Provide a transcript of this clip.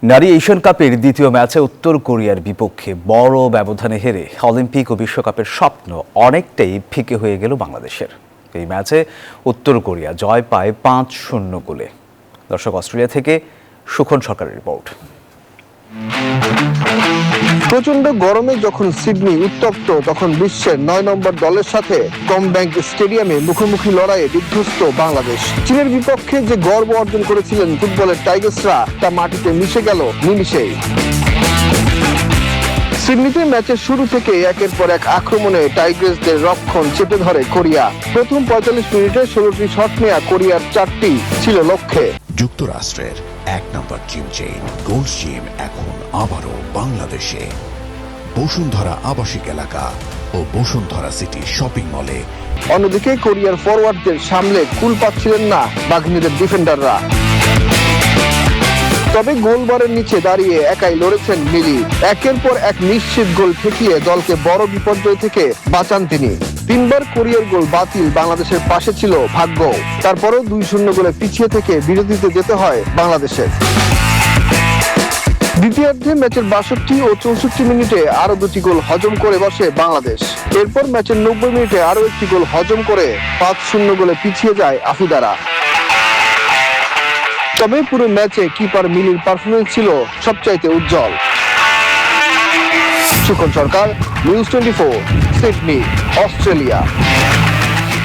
নারী এশিয়ান কাপের দ্বিতীয় ম্যাচে উত্তর কোরিয়ার বিপক্ষে বড় ব্যবধানে হেরে অলিম্পিক ও বিশ্বকাপের স্বপ্ন অনেকটাই ফিকে হয়ে গেল বাংলাদেশের। এই ম্যাচে উত্তর কোরিয়া জয় পায় 5-0 গোলে। দর্শক, অস্ট্রেলিয়া থেকে সুখন সরকারের রিপোর্ট। প্রচন্ড গরমে যখন সিডনি উত্তপ্ত, তখন বিশ্বের 9 নম্বর দলের সাথে কমব্যাংক স্টেডিয়ামে মুখোমুখি লড়াইয়ে বিধ্বস্ত বাংলাদেশ। চীনের বিপক্ষে যে গর্ব অর্জন করেছিলেন ফুটবলের টাইগার্সরা, তা মাটিতে মিশে গেল নিমিষেই। সিডনিতে ম্যাচের শুরু থেকে একের পর এক আক্রমণে টাইগার্সদের রক্ষণ চেপে ধরে কোরিয়া। প্রথম 45 মিনিটে 16টি শট নেয়া কোরিয়ার 4টি ছিল লক্ষ্যে। যুক্তরাষ্ট্রের 1 নম্বর জিম চেইন গোল্ড জিম এখন আবারও বাংলাদেশে। বসুন্ধরা আবাসিক এলাকা ও বসুন্ধরা সিটি শপিং মলে। অন্যদিকে কোরিয়ার ফরওয়ার্ডদের সামলে কুল পাচ্ছিলেন না বাঘিনীদের ডিফেন্ডাররা। তবে গোলবারের নিচে দাঁড়িয়ে একাই লড়েছেন মিলি। একের পর এক নিশ্চিত গোল ঠেকিয়ে দলকে বড় বিপর্যয় থেকে বাঁচান তিনি। 3বার কোরিয়ার গোল বাতিল, বাংলাদেশের পাশে ছিল ভাগ্য। তারপরেও 2-0 গোলে পিছিয়ে থেকে বিরতিতে যেতে হয় বাংলাদেশের। দ্বিতীয়ার্ধে ম্যাচের 62 ও 64 মিনিটে আরো 2টি গোল হজম করে বসে বাংলাদেশ। এরপর ম্যাচের 90 মিনিটে আরো একটি গোল হজম করে 5-0 গোলে পিছিয়ে যায় আফিদারা। তবে পুরো ম্যাচে কিপার মিলির পারফরমেন্স ছিল সবচাইতে উজ্জ্বল। সুখন সরকার, নিউজ 24, সিডনি, অস্ট্রেলিয়া।